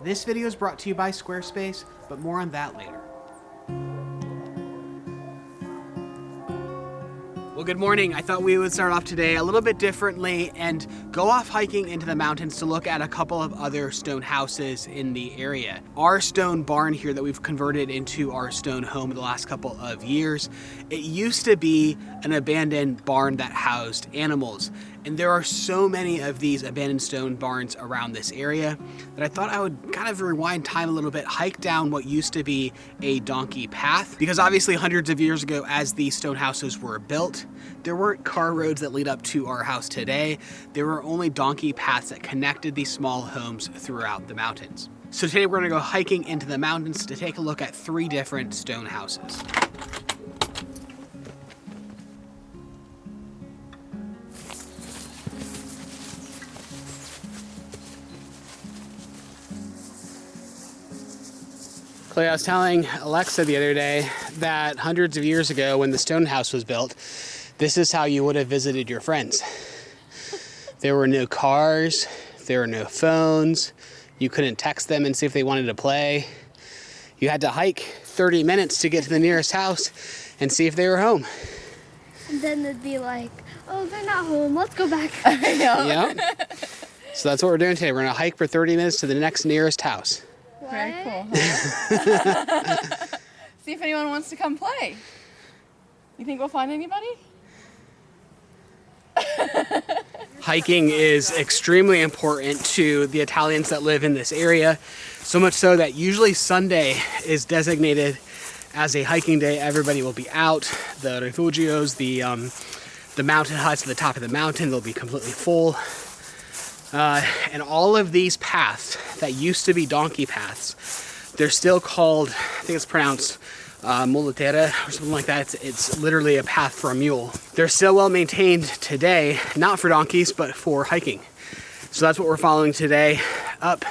This video is brought to you by Squarespace, but more on that later. Well, good morning. I thought we would start off today a little bit differently and go off hiking into the mountains to look at a couple of other stone houses in the area. Our stone barn here that we've converted into our stone home in the last couple of years, it used to be an abandoned barn that housed animals. And there are so many of these abandoned stone barns around this area that I thought I would kind of rewind time a little bit, hike down what used to be a donkey path. Because obviously hundreds of years ago, as these stone houses were built, there weren't car roads that lead up to our house today. There were only donkey paths that connected these small homes throughout the mountains. So today we're gonna go hiking into the mountains to take a look at 3 different stone houses. Clay, I was telling Alexa the other day that hundreds of years ago when the stone house was built, this is how you would have visited your friends. There were no cars, there were no phones, you couldn't text them and see if they wanted to play. You had to hike 30 minutes to get to the nearest house and see if they were home. And then they'd be like, oh, they're not home, let's go back. Yep. So that's what we're doing today. We're gonna hike for 30 minutes to the next nearest house. Very cool. Huh? See if anyone wants to come play. You think we'll find anybody? Hiking is extremely important to the Italians that live in this area, so much so that usually Sunday is designated as a hiking day. Everybody will be out. The refugios, the mountain huts at the top of the mountain, they'll be completely full. And all of these paths that used to be donkey paths, they're still called, I think it's pronounced mulatera or something like that. It's literally a path for a mule. They're still well maintained today, not for donkeys, but for hiking. So that's what we're following today, up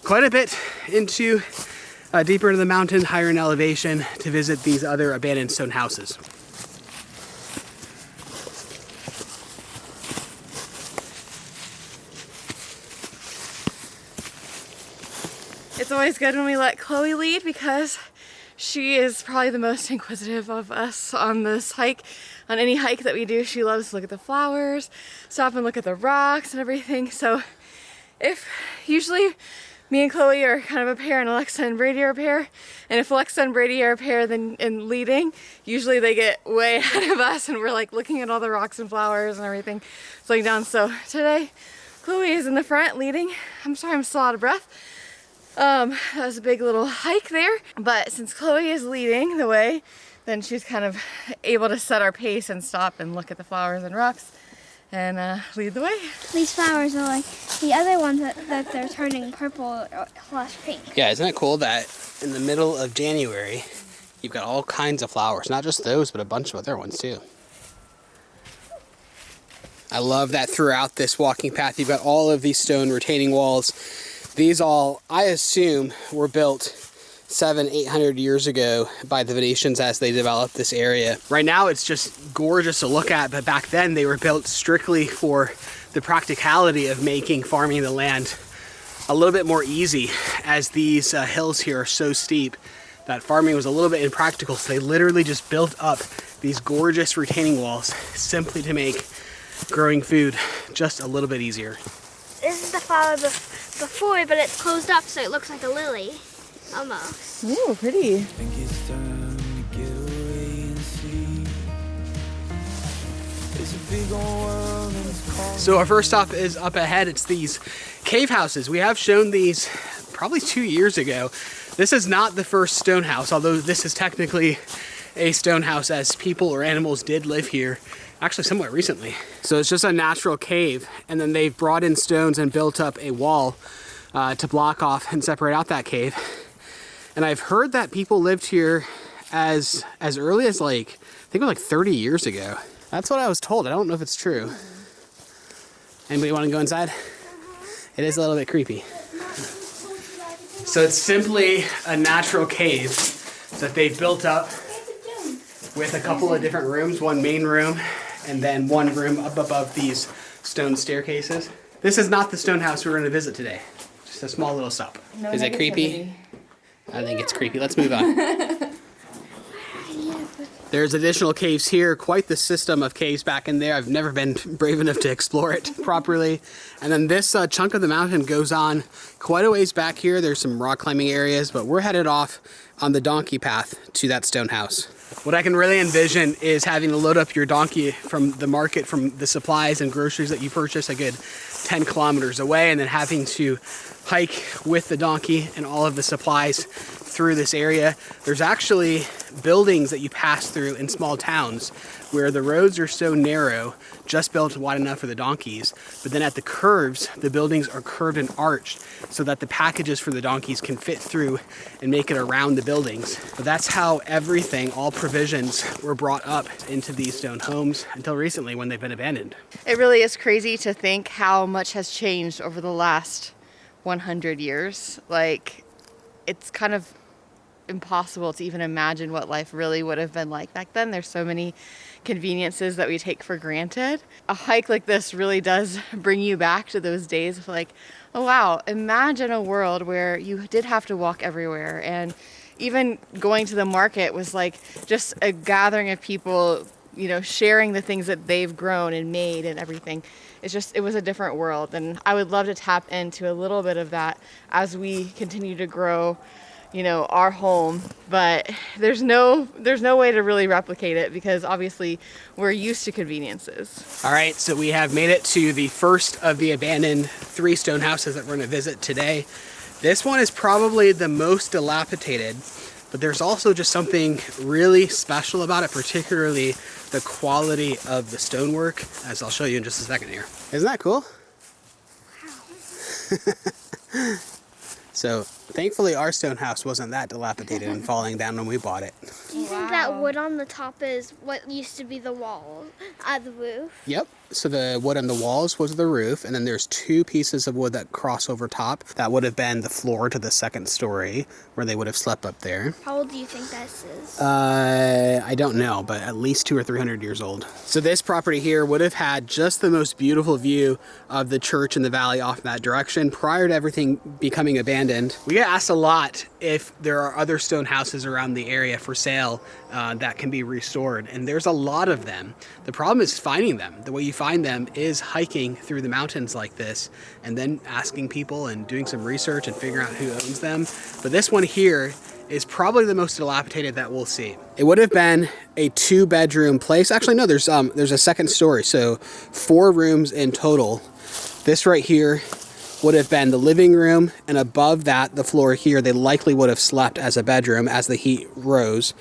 quite a bit into, deeper into the mountain, higher in elevation, to visit these other abandoned stone houses. It's always good when we let Chloe lead because she is probably the most inquisitive of us on this hike. On any hike that we do, she loves to look at the flowers, stop and look at the rocks and everything. So if usually me and Chloe are kind of a pair and Alexa and Bradey are a pair, and if Alexa and Bradey are a pair then in leading, usually they get way ahead of us and we're like looking at all the rocks and flowers and everything slowing down. So today Chloe is in the front leading. I'm sorry, I'm still out of breath. That was a big little hike there, but since Chloe is leading the way, then she's kind of able to set our pace and stop and look at the flowers and rocks and lead the way. These flowers are like the other ones that they're turning purple or pink. Yeah, isn't it cool that in the middle of January, you've got all kinds of flowers, not just those, but a bunch of other ones too. I love that throughout this walking path, you've got all of these stone retaining walls. These all, I assume, were built 700-800 years ago by the Venetians as they developed this area. Right now it's just gorgeous to look at, but back then they were built strictly for the practicality of making farming the land a little bit more easy, as these hills here are so steep that farming was a little bit impractical. So they literally just built up these gorgeous retaining walls simply to make growing food just a little bit easier. This is the flower before, but it's closed up so it looks like a lily, almost. Ooh, pretty. So our first stop is up ahead. It's these cave houses. We have shown these probably 2 years ago. This is not the first stone house, although this is technically a stone house, as people or animals did live here actually somewhat recently. So it's just a natural cave, and then they've brought in stones and built up a wall to block off and separate out that cave. And I've heard that people lived here as early as I think it was like 30 years ago. That's what I was told. I don't know if it's true. Anybody want to go inside? It is a little bit creepy. So it's simply a natural cave that they've built up with a couple of different rooms, one main room and then one room up above these stone staircases. This is not the stone house we're going to visit today. Just a small little sup. No Is it creepy? I think it's creepy. Let's move on. There's additional caves here, quite the system of caves back in there. I've never been brave enough to explore it properly. And then this chunk of the mountain goes on quite a ways back here. There's some rock climbing areas, but we're headed off on the donkey path to that stone house. What I can really envision is having to load up your donkey from the market, from the supplies and groceries that you purchase a good 10 kilometers away, and then having to hike with the donkey and all of the supplies through this area. There's actually buildings that you pass through in small towns where the roads are so narrow, just built wide enough for the donkeys, but then at the curves, the buildings are curved and arched so that the packages for the donkeys can fit through and make it around the buildings. But that's how everything, all provisions, were brought up into these stone homes until recently when they've been abandoned. It really is crazy to think how much has changed over the last 100 years. Like, it's kind of impossible to even imagine what life really would have been like back then. There's so many conveniences that we take for granted. A hike like this really does bring you back to those days of like, oh wow, imagine a world where you did have to walk everywhere, and even going to the market was like just a gathering of people, you know, sharing the things that they've grown and made and everything. It was a different world, and I would love to tap into a little bit of that as we continue to grow, you know, our home. But there's no way to really replicate it because obviously we're used to conveniences. All right, so we have made it to the first of the abandoned 3 stone houses that we're gonna visit today. This one is probably the most dilapidated, but there's also just something really special about it, particularly the quality of the stonework, as I'll show you in just a second here. Isn't that cool? Wow. So thankfully our stone house wasn't that dilapidated and falling down when we bought it. Do you think that wood on the top is what used to be the wall, the roof? Yep. So the wood on the walls was the roof, and then there's 2 pieces of wood that cross over top. That would have been the floor to the 2nd story, where they would have slept up there. How old do you think this is? I don't know, but at least 200 or 300 years old. So this property here would have had just the most beautiful view of the church in the valley off in that direction prior to everything becoming abandoned. We get asked a lot if there are other stone houses around the area for sale that can be restored, and there's a lot of them. The problem is finding them. The way you find them is hiking through the mountains like this and then asking people and doing some research and figuring out who owns them. But this one here is probably the most dilapidated that we'll see. It would have been a 2-bedroom place. Actually, no, there's a 2nd story, so 4 rooms in total. This right here would have been the living room, and above that, the floor here, they likely would have slept as a bedroom as the heat rose.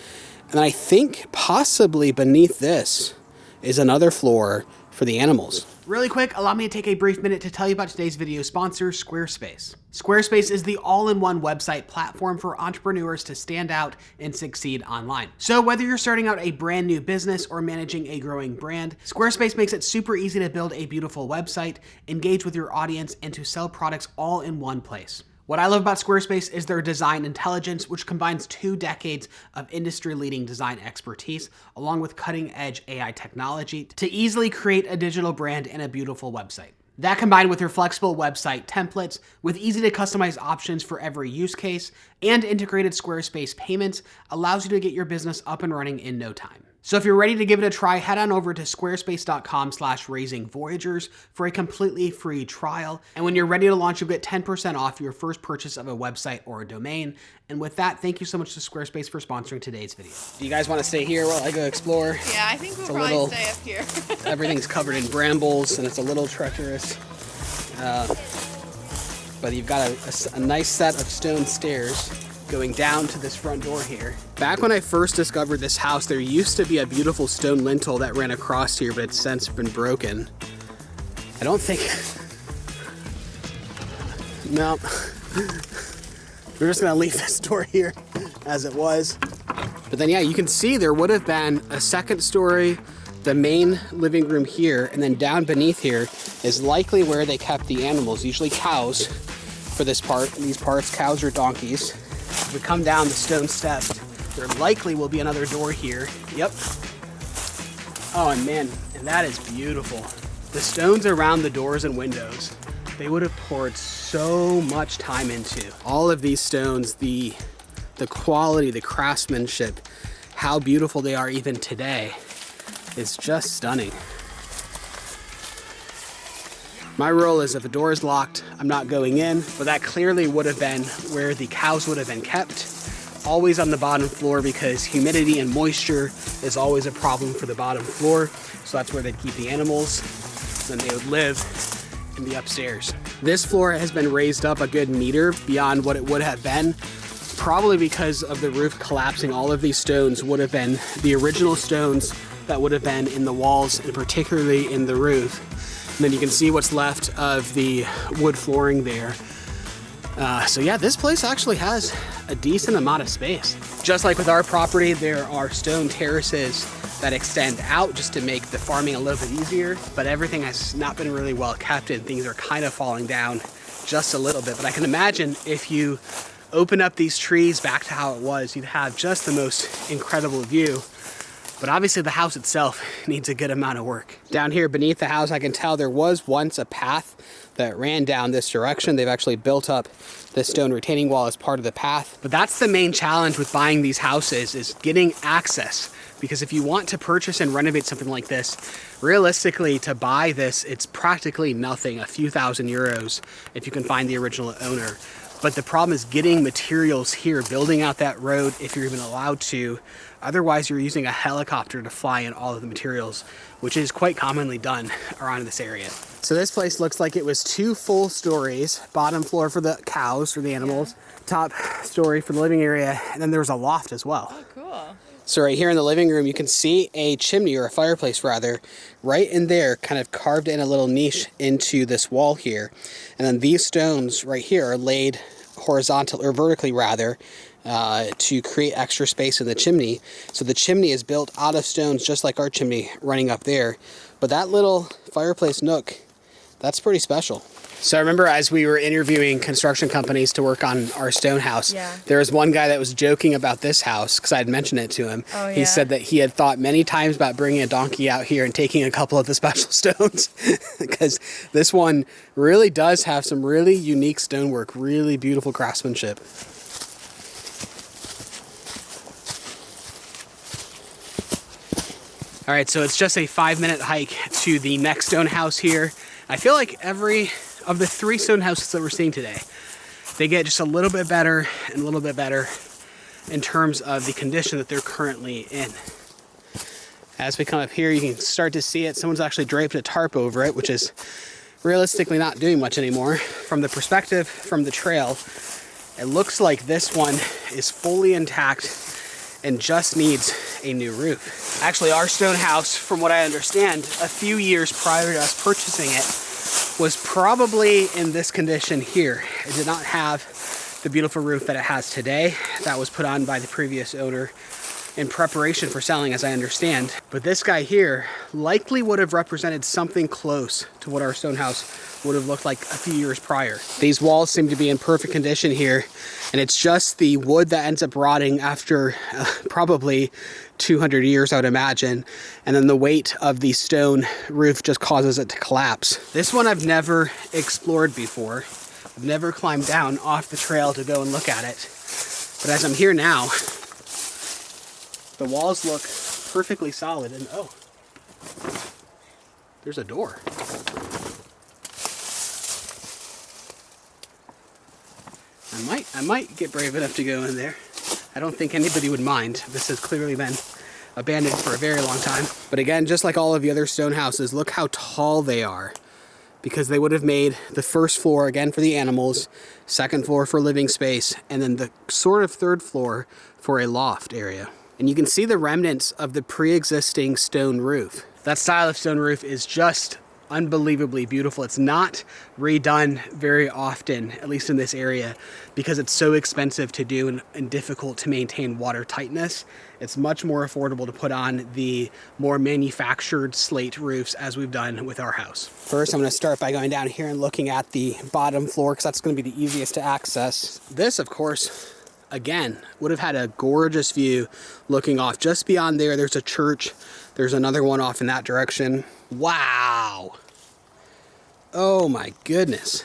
And I think possibly beneath this is another floor for the animals. Really quick, allow me to take a brief minute to tell you about today's video sponsor, Squarespace. Squarespace is the all-in-one website platform for entrepreneurs to stand out and succeed online. So whether you're starting out a brand new business or managing a growing brand, Squarespace makes it super easy to build a beautiful website, engage with your audience, and to sell products all in one place. What I love about Squarespace is their design intelligence, which combines 2 decades of industry-leading design expertise, along with cutting-edge AI technology, to easily create a digital brand and a beautiful website. That combined with their flexible website templates, with easy to customize options for every use case, and integrated Squarespace payments, allows you to get your business up and running in no time. So if you're ready to give it a try, head on over to squarespace.com/raisingvoyagers for a completely free trial. And when you're ready to launch, you'll get 10% off your first purchase of a website or a domain. And with that, thank you so much to Squarespace for sponsoring today's video. Do you guys want to stay here while I go explore? Yeah, I think we'll probably stay up here. Everything's covered in brambles and it's a little treacherous. But you've got a nice set of stone stairs going down to this front door here. Back when I first discovered this house, there used to be a beautiful stone lintel that ran across here, but it's since been broken. I don't think... No. We're just gonna leave this door here as it was. But then yeah, you can see there would have been a 2nd story, the main living room here, and then down beneath here is likely where they kept the animals, usually cows for these parts, cows or donkeys. If we come down the stone steps, there likely will be another door here. Yep. Oh, and man, and that is beautiful. The stones around the doors and windows, they would have poured so much time into. All of these stones, the quality, the craftsmanship, how beautiful they are even today is just stunning. My rule is if the door is locked, I'm not going in, but that clearly would have been where the cows would have been kept. Always on the bottom floor because humidity and moisture is always a problem for the bottom floor. So that's where they'd keep the animals. Then they would live in the upstairs. This floor has been raised up a good meter beyond what it would have been, probably because of the roof collapsing. All of these stones would have been the original stones that would have been in the walls and particularly in the roof. And then you can see what's left of the wood flooring there. So yeah, this place actually has a decent amount of space. Just like with our property, there are stone terraces that extend out just to make the farming a little bit easier, but everything has not been really well kept and things are kind of falling down just a little bit. But I can imagine if you open up these trees back to how it was, you'd have just the most incredible view. But obviously the house itself needs a good amount of work. Down here beneath the house, I can tell there was once a path that ran down this direction. They've actually built up this stone retaining wall as part of the path. But that's the main challenge with buying these houses, is getting access. Because if you want to purchase and renovate something like this, realistically to buy this, it's practically nothing, a few thousand euros if you can find the original owner. But the problem is getting materials here, building out that road if you're even allowed to. Otherwise, you're using a helicopter to fly in all of the materials, which is quite commonly done around this area. So this place looks like it was 2 full stories, bottom floor for the cows, for the animals, top story for the living area, and then there was a loft as well. Oh, cool. So right here in the living room, you can see a chimney, or a fireplace rather, right in there, kind of carved in a little niche into this wall here. And then these stones right here are laid horizontal, or vertically rather, to create extra space in the chimney. So the chimney is built out of stones, just like our chimney running up there. But that little fireplace nook, that's pretty special. So I remember as we were interviewing construction companies to work on our stone house, there was one guy that was joking about this house because I had mentioned it to him. Oh, yeah. He said that he had thought many times about bringing a donkey out here and taking a couple of the special stones because this one really does have some really unique stonework, really beautiful craftsmanship. All right, so it's just a 5-minute hike to the next stone house here. I feel like every of the 3 stone houses that we're seeing today, they get just a little bit better and a little bit better in terms of the condition that they're currently in. As we come up here, you can start to see it. Someone's actually draped a tarp over it, which is realistically not doing much anymore. From the perspective from the trail, it looks like this one is fully intact and just needs a new roof. Actually, our stone house, from what I understand, a few years prior to us purchasing it, was probably in this condition here. It did not have the beautiful roof that it has today. That was put on by the previous owner in preparation for selling, as I understand. But this guy here likely would have represented something close to what our stone house would have looked like a few years prior. These walls seem to be in perfect condition here, and it's just the wood that ends up rotting after probably 200 years, I would imagine, and then the weight of the stone roof just causes it to collapse. This one I've never explored before. I've never climbed down off the trail to go and look at it, but as I'm here now, the walls look perfectly solid, and oh, there's a door. I might get brave enough to go in there. I don't think anybody would mind. This has clearly been abandoned for a very long time. But again, just like all of the other stone houses, look how tall they are, because they would have made the first floor again for the animals, second floor for living space, and then the sort of third floor for a loft area. And you can see the remnants of the pre-existing stone roof. That style of stone roof is just unbelievably beautiful. It's not redone very often, at least in this area, because it's so expensive to do and difficult to maintain water tightness. It's much more affordable to put on the more manufactured slate roofs as we've done with our house. First, I'm going to start by going down here and looking at the bottom floor because that's going to be the easiest to access. This, of course, again, would have had a gorgeous view looking off. Just beyond there, there's a church. There's another one off in that direction. Wow. Oh my goodness.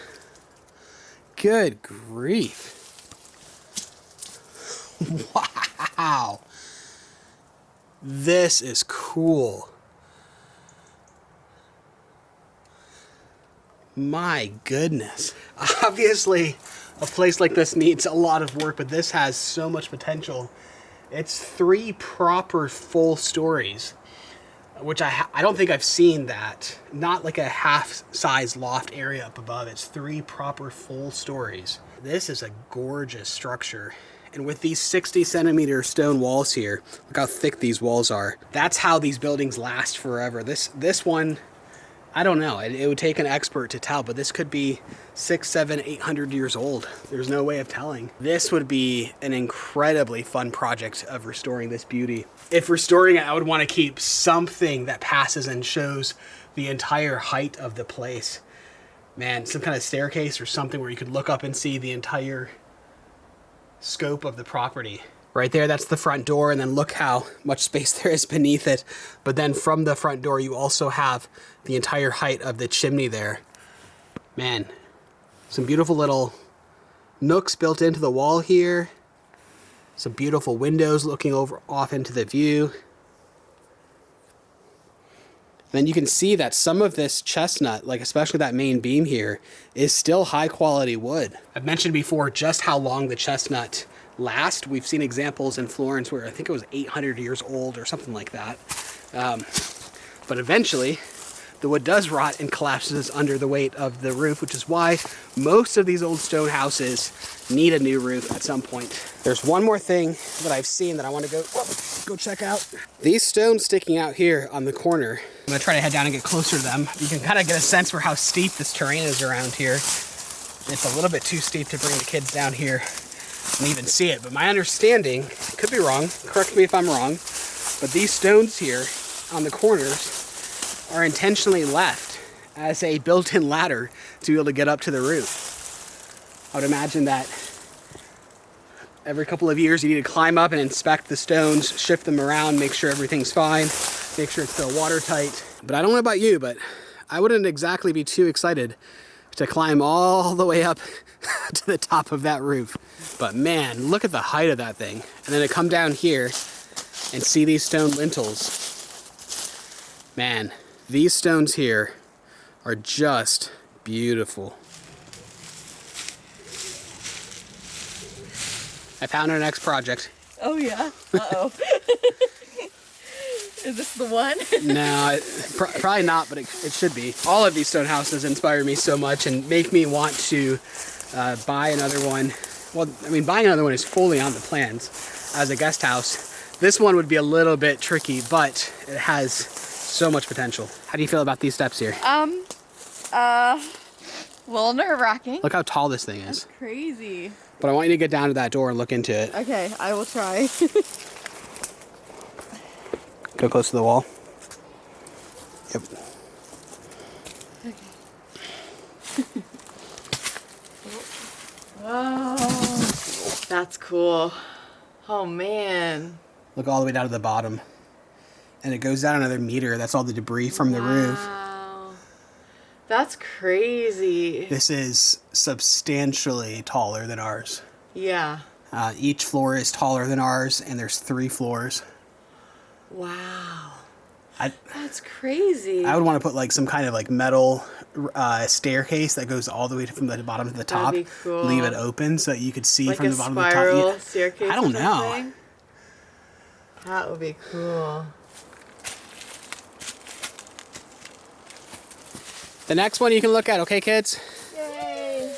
Good grief. Wow. This is cool. My goodness. Obviously, a place like this needs a lot of work, but this has so much potential. It's 3 proper full stories, which I don't think I've seen that. Not like a half-size loft area up above. It's 3 proper full stories. This is a gorgeous structure. And with these 60-centimeter stone walls here, look how thick these walls are. That's how these buildings last forever. This one, I don't know. It would take an expert to tell, but this could be 600, 700, 800 years old. There's no way of telling. This would be an incredibly fun project of restoring this beauty. If restoring it, I would want to keep something that passes and shows the entire height of the place. Man, some kind of staircase or something where you could look up and see the entire scope of the property. Right there, that's the front door, and then look how much space there is beneath it. But then from the front door, you also have the entire height of the chimney there. Man, some beautiful little nooks built into the wall here. Some beautiful windows looking off into the view. Then you can see that some of this chestnut, like especially that main beam here, is still high quality wood. I've mentioned before just how long the chestnut lasts. We've seen examples in Florence where I think it was 800 years old or something like that. But eventually, the wood does rot and collapses under the weight of the roof, which is why most of these old stone houses need a new roof at some point. There's one more thing that I've seen that I want to go check out. These stones sticking out here on the corner, I'm gonna try to head down and get closer to them. You can kind of get a sense for how steep this terrain is around here. It's a little bit too steep to bring the kids down here and even see it, but my understanding, I could be wrong, correct me if I'm wrong, but these stones here on the corners are intentionally left as a built-in ladder to be able to get up to the roof. I would imagine that every couple of years you need to climb up and inspect the stones, shift them around, make sure everything's fine, make sure it's still watertight. But I don't know about you, but I wouldn't exactly be too excited to climb all the way up to the top of that roof. But man, look at the height of that thing. And then to come down here and see these stone lintels. Man, these stones here are just beautiful. I found our next project. Oh yeah? Uh-oh. Is this the one? No, probably not, but it should be. All of these stone houses inspire me so much and make me want to buy another one. Well, I mean, buying another one is fully on the plans as a guest house. This one would be a little bit tricky, but it has so much potential. How do you feel about these steps here? A little nerve-wracking. Look how tall this thing is. That's crazy. But I want you to get down to that door and look into it. Okay, I will try. Go close to the wall. Yep. Okay. Whoa. That's cool. Oh man. Look all the way down to the bottom. And it goes down another meter. That's all the debris from the roof. Wow. That's crazy. This is substantially taller than ours. Yeah. Each floor is taller than ours, and there's 3 floors. Wow. I That's crazy. would want to put like some kind of like metal staircase that goes all the way from the bottom to the top. That'd be cool. Leave it open so that you could see like from a the bottom to the top. spiral Yeah. staircase. I don't or know. something? That would be cool. The next one you can look at, okay, kids? Yay.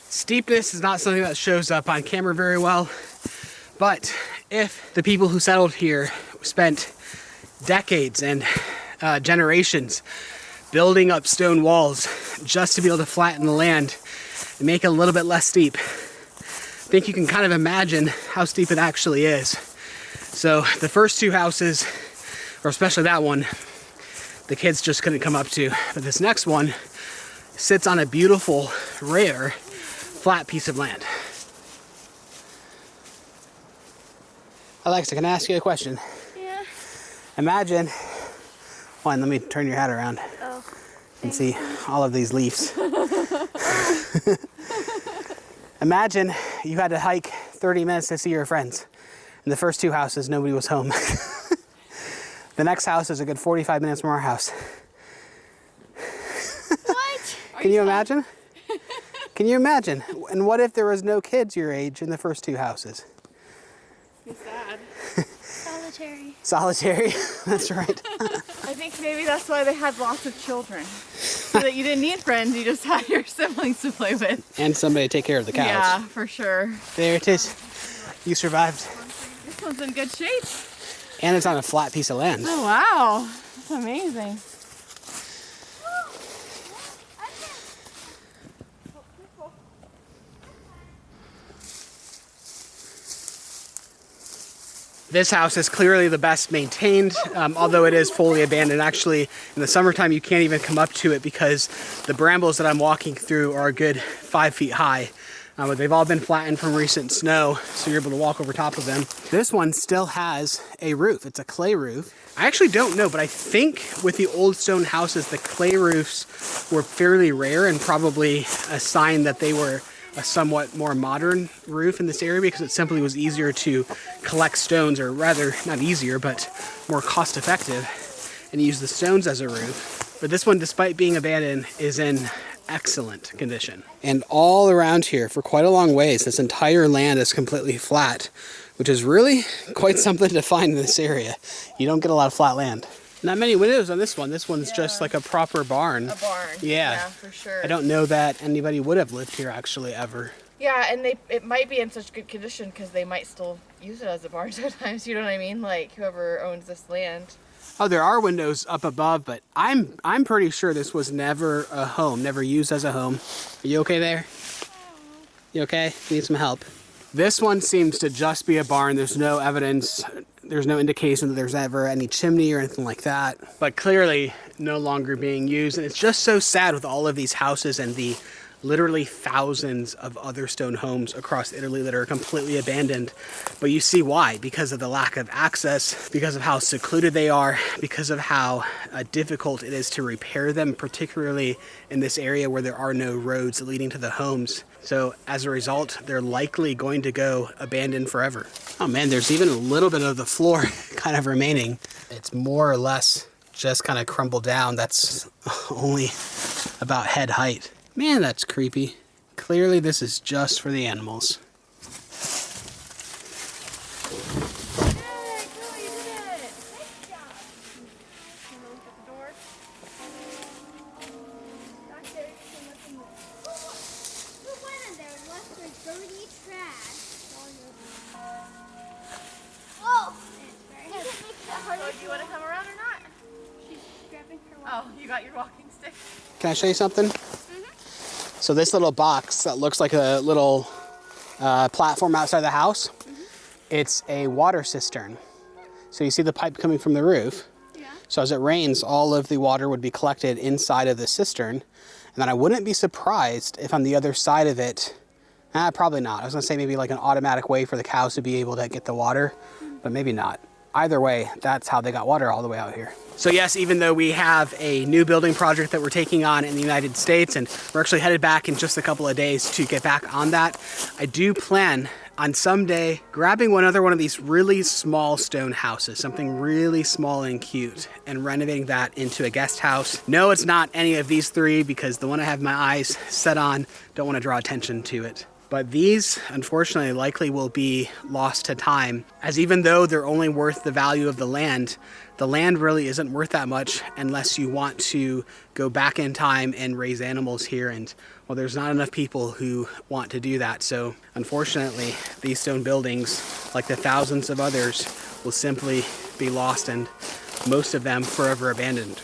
Steepness is not something that shows up on camera very well, but if the people who settled here spent decades and generations building up stone walls just to be able to flatten the land and make it a little bit less steep, I think you can kind of imagine how steep it actually is. So the first 2 houses, or especially that one, the kids just couldn't come up to. But this next one sits on a beautiful, rare, flat piece of land. Alexa, can I ask you a question? Yeah. Imagine, let me turn your hat around Oh. and see all of these leaves. Imagine you had to hike 30 minutes to see your friends. In the first 2 houses, nobody was home. The next house is a good 45 minutes from our house. What? Can you imagine? Can you imagine? And what if there was no kids your age in the first 2 houses? It's sad. Solitary. Solitary, that's right. I think maybe that's why they had lots of children. So that you didn't need friends, you just had your siblings to play with. And somebody to take care of the cows. Yeah, for sure. There it is. You survived. This one's in good shape. And it's on a flat piece of land. Oh, wow. That's amazing. This house is clearly the best maintained, although it is fully abandoned. Actually, in the summertime, you can't even come up to it because the brambles that I'm walking through are a good 5 feet high. But they've all been flattened from recent snow, so you're able to walk over top of them. This one still has a roof. It's a clay roof. I actually don't know, but I think with the old stone houses, the clay roofs were fairly rare and probably a sign that they were a somewhat more modern roof in this area because it simply was easier to collect stones, or rather, not easier, but more cost effective, and use the stones as a roof. But this one, despite being abandoned, is in excellent condition. And all around here, for quite a long ways, this entire land is completely flat, which is really quite something to find in this area. You don't get a lot of flat land. Not many windows on this one. This one's just like a proper barn. A barn. Yeah, for sure. I don't know that anybody would have lived here actually ever. Yeah, and it might be in such good condition because they might still use it as a barn sometimes. You know what I mean? Like whoever owns this land. Oh, there are windows up above, but I'm pretty sure this was never a home, never used as a home. Are you okay there? You okay? You need some help. This one seems to just be a barn. There's no evidence, there's no indication that there's ever any chimney or anything like that. But clearly no longer being used. And it's just so sad with all of these houses and the literally thousands of other stone homes across Italy that are completely abandoned. But you see why, because of the lack of access, because of how secluded they are, because of how difficult it is to repair them, particularly in this area where there are no roads leading to the homes. So as a result, they're likely going to go abandoned forever. Oh man, there's even a little bit of the floor kind of remaining. It's more or less just kind of crumbled down. That's only about head height. Man, that's creepy. Clearly this is just for the animals. Oh, you got your walking stick? Can I show you something? So this little box that looks like a little platform outside the house, it's a water cistern. So you see the pipe coming from the roof. Yeah. So as it rains, all of the water would be collected inside of the cistern. And then I wouldn't be surprised if on the other side of it, probably not. I was gonna say maybe like an automatic way for the cows to be able to get the water, but maybe not. Either way, that's how they got water all the way out here. So yes, even though we have a new building project that we're taking on in the United States, and we're actually headed back in just a couple of days to get back on that, I do plan on someday grabbing another one of these really small stone houses, something really small and cute, and renovating that into a guest house. No, it's not any of these three because the one I have my eyes set on, don't want to draw attention to it. But these, unfortunately, likely will be lost to time, as even though they're only worth the value of the land really isn't worth that much unless you want to go back in time and raise animals here. And well, there's not enough people who want to do that. So unfortunately, these stone buildings, like the thousands of others, will simply be lost and most of them forever abandoned.